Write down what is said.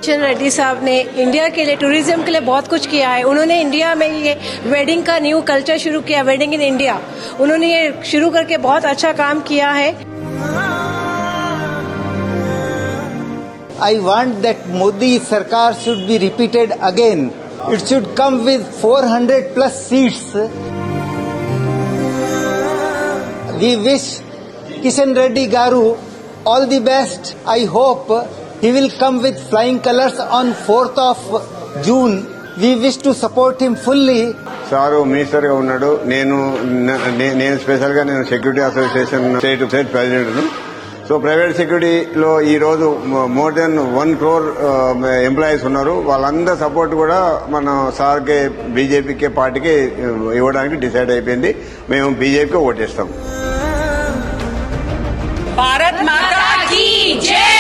किशन रेड्डी साहब ने इंडिया के लिए टूरिज्म के लिए बहुत कुछ किया है। उन्होंने इंडिया में ये वेडिंग का न्यू कल्चर शुरू किया, वेडिंग इन इंडिया। उन्होंने ये शुरू करके बहुत अच्छा काम किया है। I want that Modi Sarkar should be repeated again. It should come with 400 plus seats. We wish Kishan Reddy Garu all the best. I hope he will come with flying colors on 4th of June. We wish to support him fully. Sir minister గా ఉన్నాడు. నేను special గా నేను security association state president. So private సెక్యూరిటీలో ఈ రోజు more than 1 crore employees ఉన్నారు. వాళ్ళందరి సపోర్ట్ కూడా మన సార్కే బీజేపీకే పార్టీకి ఇవ్వడానికి డిసైడ్ అయిపోయింది. మేము బీజేపీకి ఓటేస్తాం. भारत माता की जय।